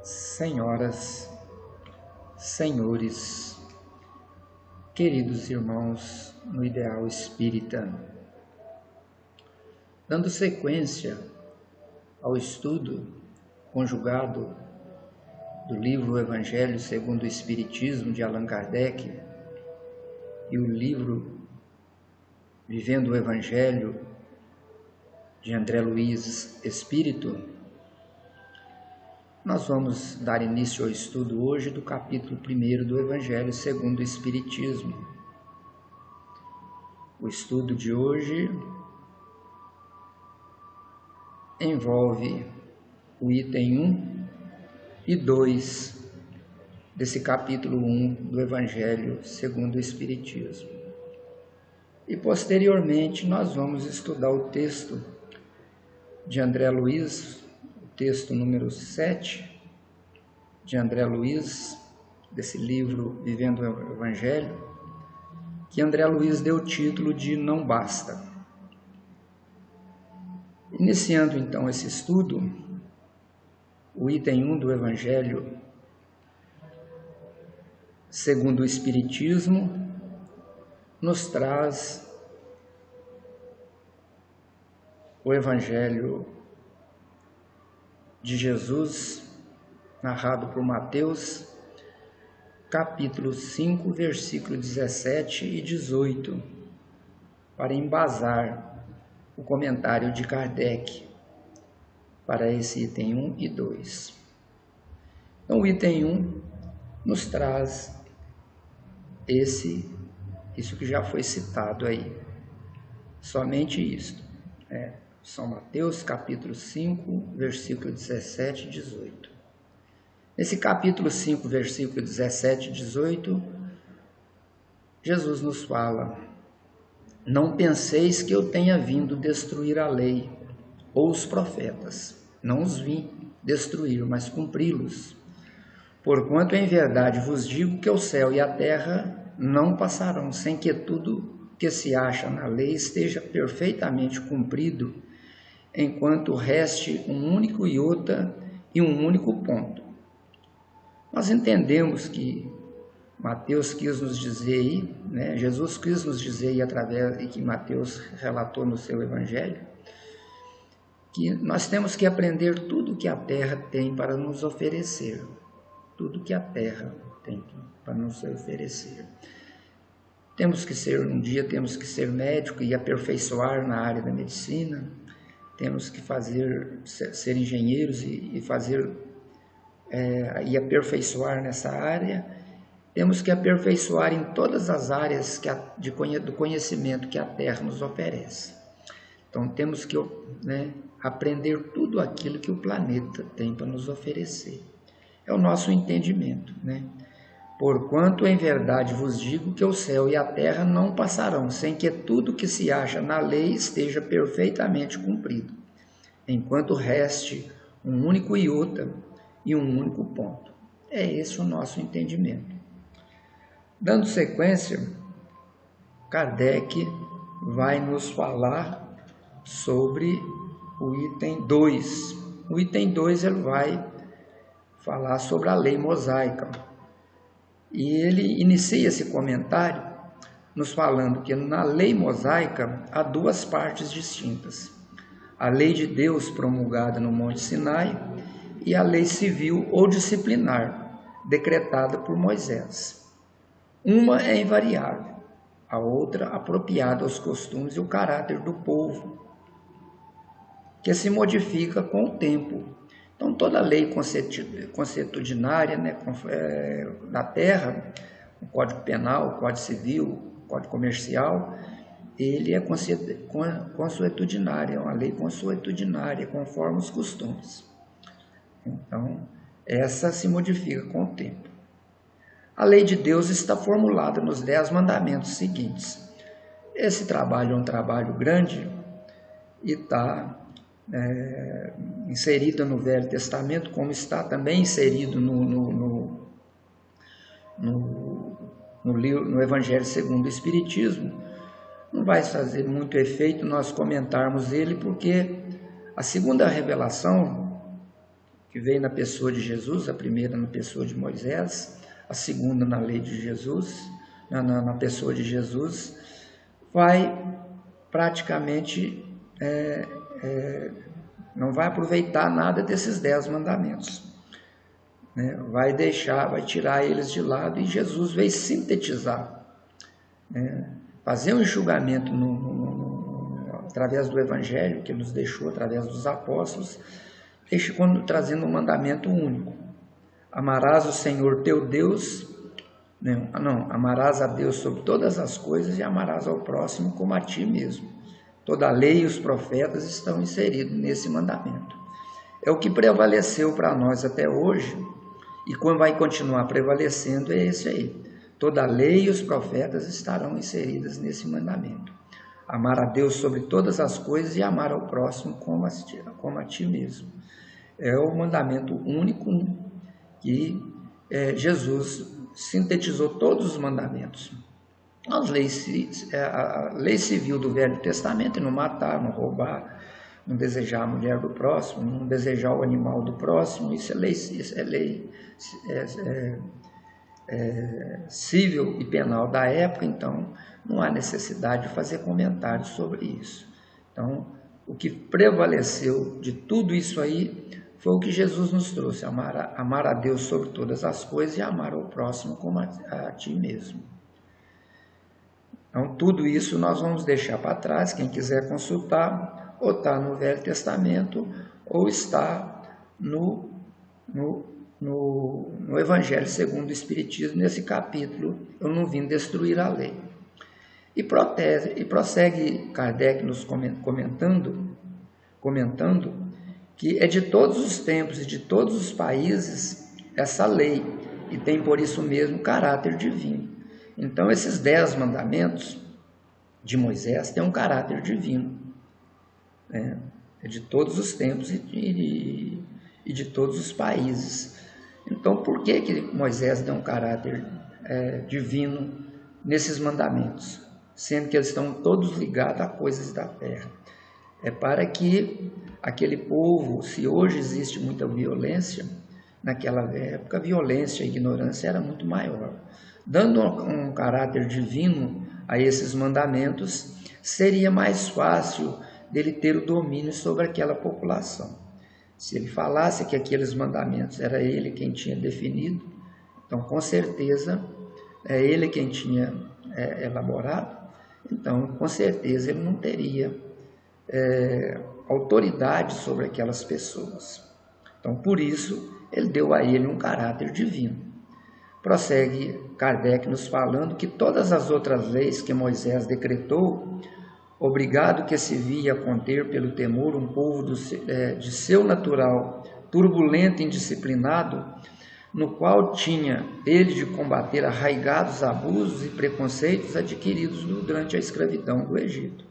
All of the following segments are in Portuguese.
Senhoras, senhores, queridos irmãos no ideal espírita, dando sequência ao estudo conjugado do livro Evangelho segundo o Espiritismo de Allan Kardec e o livro Vivendo o Evangelho de André Luiz Espírito, nós vamos dar início ao estudo hoje do capítulo 1 do Evangelho segundo o Espiritismo. O estudo de hoje envolve o item 1 e 2 desse capítulo 1 do Evangelho segundo o Espiritismo. E posteriormente nós vamos estudar o texto de André Luiz, texto número 7 de André Luiz, desse livro Vivendo o Evangelho, que André Luiz deu o título de Não Basta. Iniciando então esse estudo, o item 1 do Evangelho segundo o Espiritismo nos traz o Evangelho de Jesus, narrado por Mateus, capítulo 5, versículo 17 e 18, para embasar o comentário de Kardec para esse item 1 e 2. Então, o item 1 nos traz isso que já foi citado aí, somente isto, São Mateus, capítulo 5, versículo 17 e 18. Nesse capítulo 5, versículo 17 e 18, Jesus nos fala: Não penseis que eu tenha vindo destruir a lei ou os profetas. Não os vim destruir, mas cumpri-los. Porquanto em verdade vos digo que o céu e a terra não passarão sem que tudo que se acha na lei esteja perfeitamente cumprido, enquanto reste um único iota e um único ponto. Nós entendemos que Mateus quis nos dizer aí, Jesus quis nos dizer aí através de que Mateus relatou no seu Evangelho, que nós temos que aprender tudo que a terra tem para nos oferecer. Tudo que a terra tem para nos oferecer. Temos que ser médico e aperfeiçoar na área da medicina. Temos que ser engenheiros e aperfeiçoar nessa área. Temos que aperfeiçoar em todas as áreas do conhecimento que a Terra nos oferece. Então, temos que aprender tudo aquilo que o planeta tem para nos oferecer. É o nosso entendimento, Porquanto em verdade vos digo que o céu e a terra não passarão sem que tudo que se acha na lei esteja perfeitamente cumprido, enquanto reste um único iota e um único ponto. É esse o nosso entendimento. Dando sequência, Kardec vai nos falar sobre o item 2. O item 2 ele vai falar sobre a lei mosaica. E ele inicia esse comentário nos falando que na lei mosaica há duas partes distintas. A lei de Deus promulgada no Monte Sinai e a lei civil ou disciplinar, decretada por Moisés. Uma é invariável, a outra apropriada aos costumes e o caráter do povo, que se modifica com o tempo. Então, toda lei consuetudinária da terra, o Código Penal, o Código Civil, o Código Comercial, ele é consuetudinário, é uma lei consuetudinária, conforme os costumes. Então, essa se modifica com o tempo. A lei de Deus está formulada nos 10 mandamentos seguintes. Esse trabalho é um trabalho grande e está inserida no Velho Testamento, como está também inserido no Evangelho segundo o Espiritismo. Não vai fazer muito efeito nós comentarmos ele, porque a segunda revelação que veio na pessoa de Jesus, a primeira na pessoa de Moisés, a segunda na lei de Jesus, na pessoa de Jesus, vai praticamente não vai aproveitar nada desses 10 mandamentos. Né? Vai tirar eles de lado, e Jesus veio sintetizar, né? Fazer um enxugamento através do Evangelho que ele nos deixou, através dos apóstolos, trazendo um mandamento único. Amarás o Senhor teu Deus, amarás a Deus sobre todas as coisas e amarás ao próximo como a ti mesmo. Toda a lei e os profetas estão inseridos nesse mandamento. É o que prevaleceu para nós até hoje, e quando vai continuar prevalecendo é esse aí. Toda a lei e os profetas estarão inseridos nesse mandamento. Amar a Deus sobre todas as coisas e amar ao próximo como a ti mesmo. É o mandamento único que Jesus sintetizou todos os mandamentos. A lei civil do Velho Testamento: não matar, não roubar, não desejar a mulher do próximo, não desejar o animal do próximo. Isso é lei civil e penal da época, então não há necessidade de fazer comentários sobre isso. Então, o que prevaleceu de tudo isso aí foi o que Jesus nos trouxe: amar a Deus sobre todas as coisas e amar ao próximo como a ti mesmo. Então, tudo isso nós vamos deixar para trás. Quem quiser consultar, ou está no Velho Testamento, ou está no Evangelho segundo o Espiritismo, nesse capítulo, eu não vim destruir a lei. E prossegue Kardec nos comentando que é de todos os tempos e de todos os países essa lei, e tem por isso mesmo caráter divino. Então, esses 10 mandamentos de Moisés têm um caráter divino, né? É de todos os tempos e de todos os países. Então, por que Moisés deu um caráter divino nesses mandamentos, sendo que eles estão todos ligados a coisas da terra? É para que aquele povo, se hoje existe muita violência, naquela época a violência e a ignorância era muito maior. Dando um caráter divino a esses mandamentos, seria mais fácil dele ter o domínio sobre aquela população. Se ele falasse que aqueles mandamentos era ele quem tinha definido, então com certeza é ele quem tinha elaborado, então com certeza ele não teria autoridade sobre aquelas pessoas. Então por isso ele deu a ele um caráter divino. Prossegue Kardec nos falando que todas as outras leis que Moisés decretou, obrigado que se via conter pelo temor um povo de seu natural turbulento e indisciplinado, no qual tinha ele de combater arraigados abusos e preconceitos adquiridos durante a escravidão do Egito.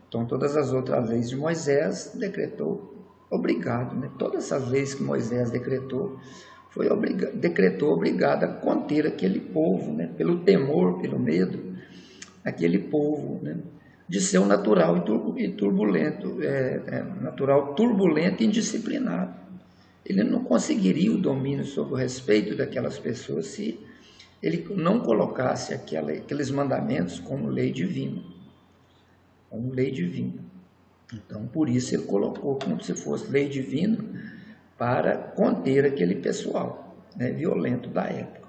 Então, todas as outras leis de Moisés decretou obrigado, né? Todas as leis que Moisés decretou obrigado a conter aquele povo, né? Pelo temor, pelo medo, aquele povo, né? De seu natural e turbulento, natural turbulento e indisciplinado. Ele não conseguiria o domínio sobre o respeito daquelas pessoas se ele não colocasse aqueles mandamentos como lei divina. Como lei divina. Então, por isso ele colocou como se fosse lei divina para conter aquele pessoal, né, violento da época.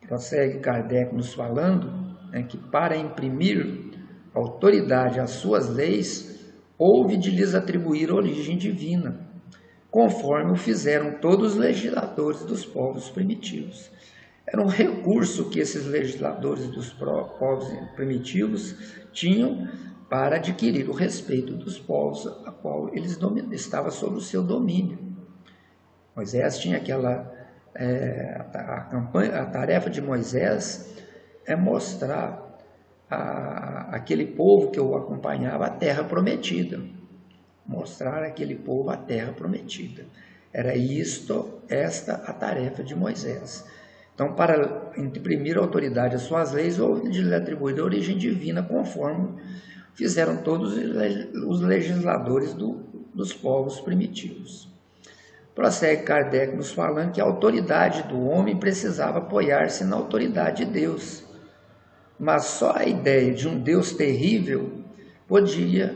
Prossegue Kardec nos falando, né, que para imprimir autoridade às suas leis, houve de lhes atribuir origem divina, conforme o fizeram todos os legisladores dos povos primitivos. Era um recurso que esses legisladores dos povos primitivos tinham para adquirir o respeito dos povos a qual eles estavam sob o seu domínio. Moisés tinha a tarefa de Moisés é mostrar aquele povo que o acompanhava a terra prometida. Mostrar aquele povo a terra prometida. Era esta a tarefa de Moisés. Então, para imprimir autoridade às suas leis, houve de lhe atribuir a origem divina, conforme fizeram todos os legisladores dos povos primitivos. Prossegue Kardec nos falando que a autoridade do homem precisava apoiar-se na autoridade de Deus, mas só a ideia de um Deus terrível podia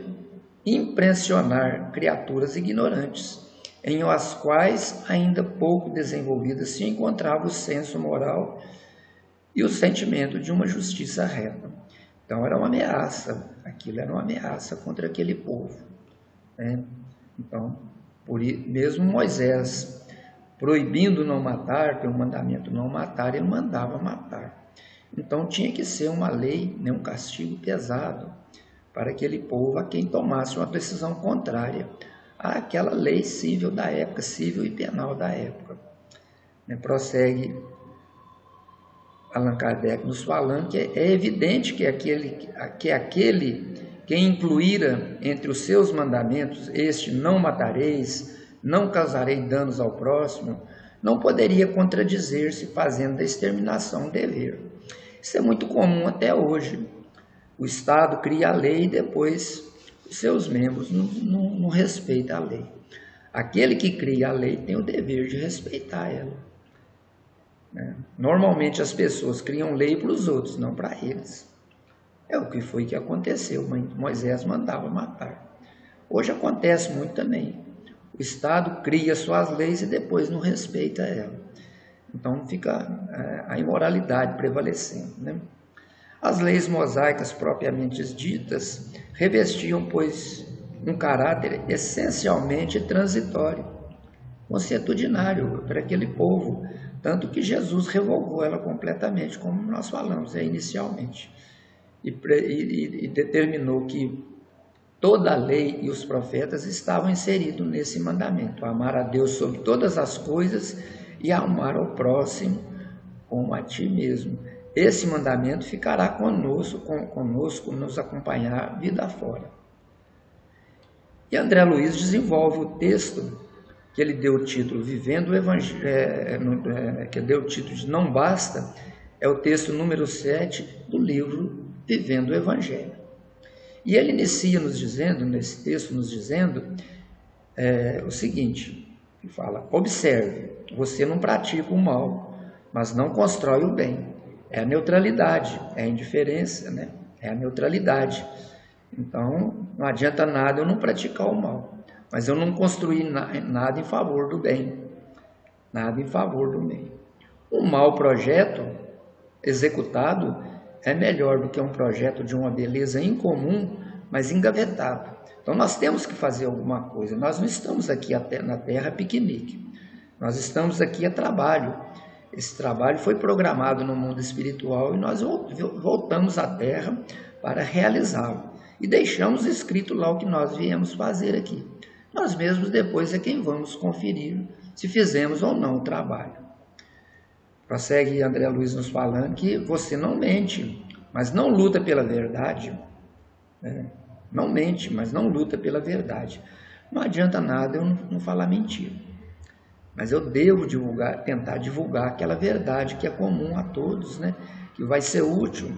impressionar criaturas ignorantes, em as quais ainda pouco desenvolvidas se encontrava o senso moral e o sentimento de uma justiça reta. Então era uma ameaça, aquilo era uma ameaça contra aquele povo, né? Então, mesmo Moisés proibindo não matar, pelo mandamento não matar, ele mandava matar. Então tinha que ser uma lei, né, um castigo pesado para aquele povo a quem tomasse uma decisão contrária àquela lei civil da época, civil e penal da época. Prossegue Allan Kardec nos falando que é evidente que aquele que incluíra entre os seus mandamentos este não matareis, não causarei danos ao próximo, não poderia contradizer-se fazendo da exterminação um dever. Isso é muito comum até hoje. O Estado cria a lei e depois os seus membros não respeitam a lei. Aquele que cria a lei tem o dever de respeitar ela. Normalmente as pessoas criam lei para os outros, não para eles. É o que foi que aconteceu. Moisés mandava matar. Hoje acontece muito também. O Estado cria suas leis e depois não respeita ela. Então fica a imoralidade prevalecendo, né? As leis mosaicas propriamente ditas revestiam, pois, um caráter essencialmente transitório, consuetudinário para aquele povo, tanto que Jesus revogou ela completamente, como nós falamos inicialmente, e determinou que toda a lei e os profetas estavam inseridos nesse mandamento: amar a Deus sobre todas as coisas e amar ao próximo como a ti mesmo. Esse mandamento ficará conosco, nos acompanhar a vida fora. E André Luiz desenvolve o texto que ele deu o título Vivendo o Evangelho, que deu o título de Não Basta, é o texto número 7 do livro Vivendo o Evangelho. E ele inicia nesse texto nos dizendo o seguinte, ele fala: observe, você não pratica o mal, mas não constrói o bem. É a neutralidade, é a indiferença, né? É a neutralidade. Então, não adianta nada eu não praticar o mal, mas eu não construir nada em favor do bem. Nada em favor do bem. Um mau projeto executado é melhor do que um projeto de uma beleza incomum, mas engavetado. Então, nós temos que fazer alguma coisa. Nós não estamos aqui na Terra a piquenique. Nós estamos aqui a trabalho. Esse trabalho foi programado no mundo espiritual e nós voltamos à Terra para realizá-lo. E deixamos escrito lá o que nós viemos fazer aqui. Nós mesmos depois é quem vamos conferir se fizemos ou não o trabalho. Prossegue André Luiz nos falando que você não mente, mas não luta pela verdade. Não mente, mas não luta pela verdade. Não adianta nada eu não falar mentira. Mas eu devo tentar divulgar aquela verdade que é comum a todos, né? Que vai ser útil.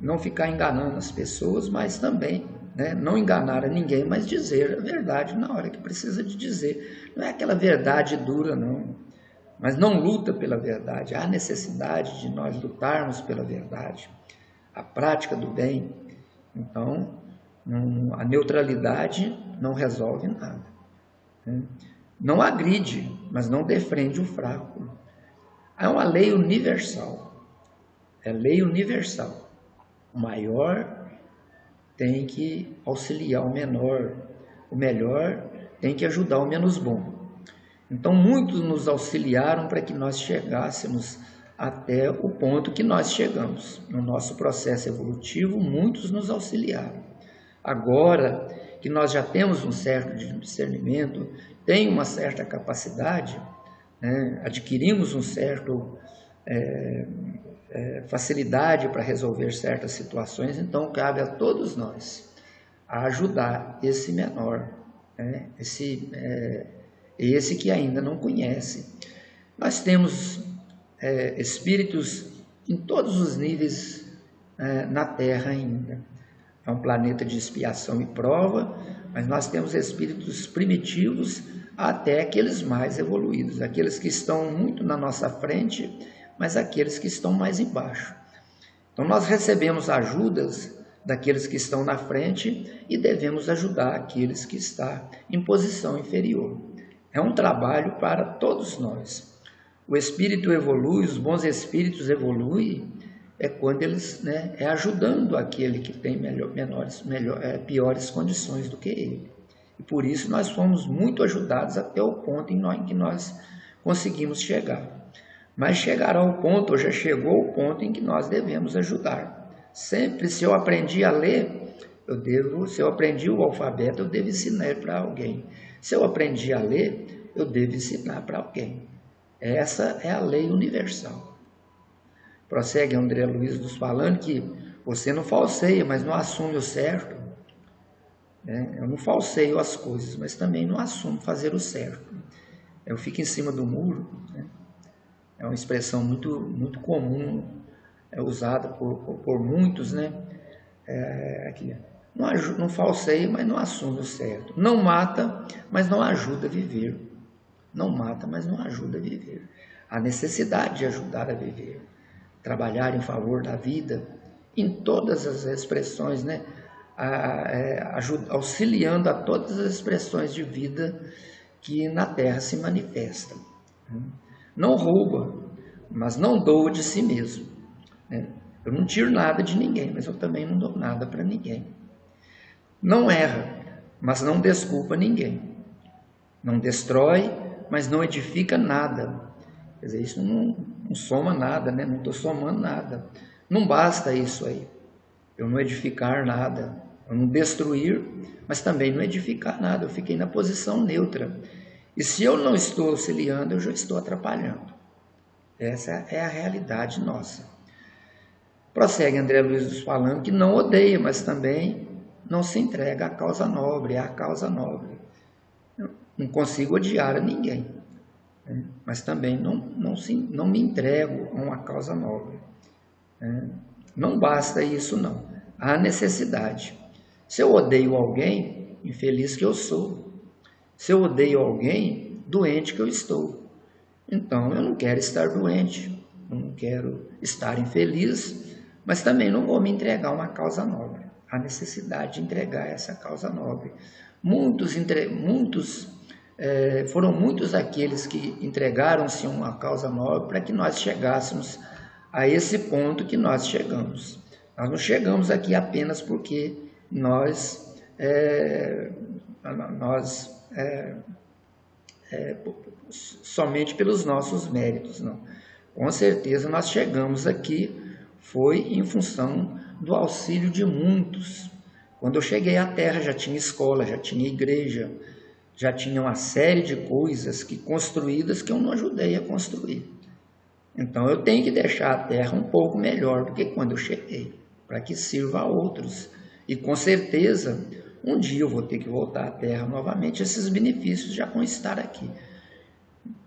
Não ficar enganando as pessoas, mas também, né, não enganar a ninguém, mas dizer a verdade na hora que precisa de dizer. Não é aquela verdade dura, não. Mas não luta pela verdade. Há necessidade de nós lutarmos pela verdade. A prática do bem. Então, a neutralidade não resolve nada. Não agride, mas não defende o fraco. É uma lei universal. É lei universal. O maior tem que auxiliar o menor. O melhor tem que ajudar o menos bom. Então, muitos nos auxiliaram para que nós chegássemos até o ponto que nós chegamos. No nosso processo evolutivo, muitos nos auxiliaram. Agora que nós já temos um certo discernimento, tem uma certa capacidade, né? Adquirimos um certo facilidade para resolver certas situações, então cabe a todos nós a ajudar esse menor, né? Esse que ainda não conhece. Nós temos espíritos em todos os níveis na Terra ainda. É um planeta de expiação e prova, mas nós temos espíritos primitivos até aqueles mais evoluídos, aqueles que estão muito na nossa frente, mas aqueles que estão mais embaixo. Então nós recebemos ajudas daqueles que estão na frente e devemos ajudar aqueles que estão em posição inferior. É um trabalho para todos nós. O espírito evolui, os bons espíritos evoluem, é quando eles, é ajudando aquele que tem piores condições do que ele. E por isso nós fomos muito ajudados até o ponto em que nós conseguimos chegar. Mas chegará o ponto, ou já chegou o ponto em que nós devemos ajudar. Sempre, se eu aprendi a ler, se eu aprendi o alfabeto, eu devo ensinar para alguém. Se eu aprendi a ler, eu devo ensinar para alguém. Essa é a lei universal. Prossegue André Luiz nos falando que você não falseia, mas não assume o certo. Eu não falseio as coisas, mas também não assumo fazer o certo. Eu fico em cima do muro. É uma expressão muito comum, usada por muitos. Aqui. Não falseia, mas não assume o certo. Não mata, mas não ajuda a viver. Não mata, mas não ajuda a viver. A necessidade de ajudar a viver. Trabalhar em favor da vida, em todas as expressões, auxiliando a todas as expressões de vida que na Terra se manifestam. Não rouba, mas não doa de si mesmo. Eu não tiro nada de ninguém, mas eu também não dou nada para ninguém. Não erra, mas não desculpa ninguém. Não destrói, mas não edifica nada. Quer dizer, isso não soma nada, não estou somando nada. Não basta isso aí. Eu não edificar nada, eu não destruir, mas também não edificar nada. Eu fiquei na posição neutra. E se eu não estou auxiliando, eu já estou atrapalhando. Essa é a realidade nossa. Prossegue André Luiz nos falando que não odeia, mas também não se entrega à causa nobre, é a causa nobre. Eu não consigo odiar a ninguém, mas também não me entrego a uma causa nobre. Não basta isso, não. Há necessidade. Se eu odeio alguém, infeliz que eu sou. Se eu odeio alguém, doente que eu estou. Então, eu não quero estar doente, eu não quero estar infeliz, mas também não vou me entregar a uma causa nobre. Há necessidade de entregar essa causa nobre. Foram muitos aqueles que entregaram-se a uma causa nobre para que nós chegássemos a esse ponto que nós chegamos. Nós não chegamos aqui apenas porque somente pelos nossos méritos, não. Com certeza nós chegamos aqui foi em função do auxílio de muitos. Quando eu cheguei à Terra já tinha escola, já tinha igreja, já tinha uma série de coisas construídas que eu não ajudei a construir. Então eu tenho que deixar a Terra um pouco melhor do que quando eu cheguei, para que sirva a outros. E com certeza, um dia eu vou ter que voltar à Terra novamente, esses benefícios já vão estar aqui.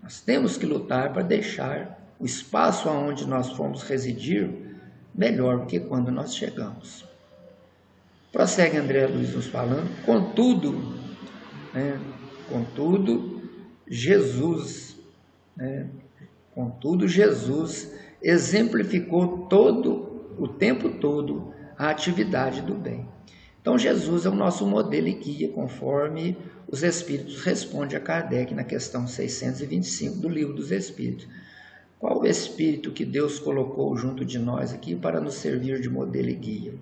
Nós temos que lutar para deixar o espaço onde nós fomos residir melhor do que quando nós chegamos. Prossegue André Luiz nos falando, contudo, Jesus exemplificou o tempo todo a atividade do bem. Então Jesus é o nosso modelo e guia, conforme os Espíritos respondem a Kardec na questão 625 do Livro dos Espíritos. Qual o Espírito que Deus colocou junto de nós aqui para nos servir de modelo e guia?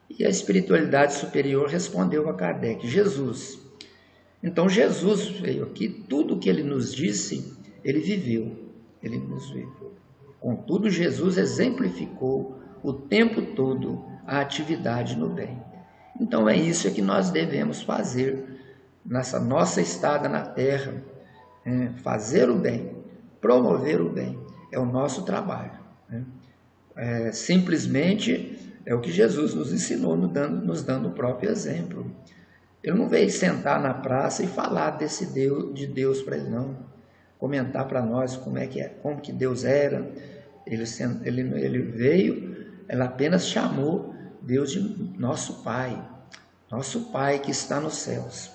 E a espiritualidade superior respondeu a Kardec, Jesus. Então Jesus veio aqui, tudo o que ele nos disse, ele viveu, ele nos viveu. Contudo, Jesus exemplificou o tempo todo a atividade no bem. Então é isso que nós devemos fazer nessa nossa estada na Terra, fazer o bem, promover o bem, é o nosso trabalho. Simplesmente é o que Jesus nos ensinou, nos dando o próprio exemplo. Ele não veio sentar na praça e falar de Deus para ele, não. Comentar para nós como que Deus era. Ele veio, ela apenas chamou Deus de nosso Pai. nosso Pai que está nos céus.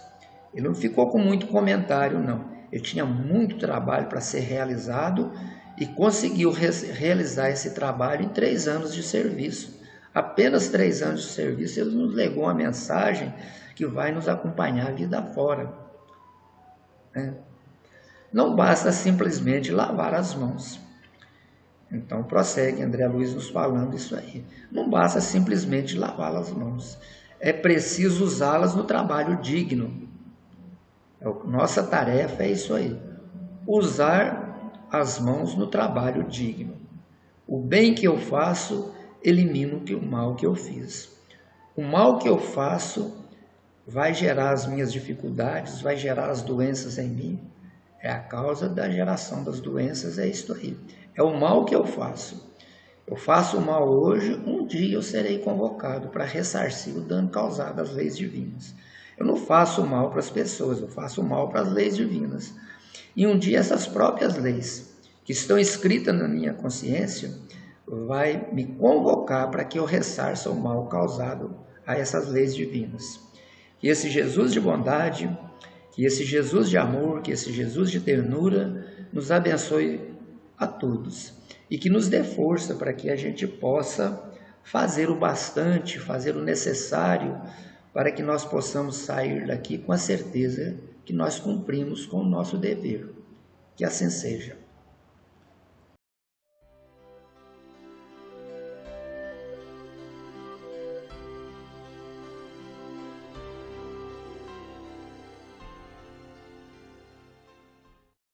Ele não ficou com muito comentário, não. Ele tinha muito trabalho para ser realizado e conseguiu realizar esse trabalho em 3 anos de serviço. Apenas 3 anos de serviço, ele nos legou uma mensagem que vai nos acompanhar a vida fora. Não basta simplesmente lavar as mãos. Então prossegue André Luiz nos falando isso aí. Não basta simplesmente lavar as mãos. É preciso usá-las no trabalho digno. Nossa tarefa é isso aí. Usar as mãos no trabalho digno. O bem que eu faço, elimino o mal que eu fiz. O mal que eu faço vai gerar as minhas dificuldades, vai gerar as doenças em mim. É a causa da geração das doenças, é isso aí. É o mal que eu faço. Eu faço o mal hoje, um dia eu serei convocado para ressarcir o dano causado às leis divinas. Eu não faço o mal para as pessoas, eu faço o mal para as leis divinas. E um dia essas próprias leis, que estão escritas na minha consciência, vai me convocar para que eu ressarça o mal causado a essas leis divinas. Que esse Jesus de bondade, que esse Jesus de amor, que esse Jesus de ternura nos abençoe a todos e que nos dê força para que a gente possa fazer o bastante, fazer o necessário para que nós possamos sair daqui com a certeza que nós cumprimos com o nosso dever. Que assim seja.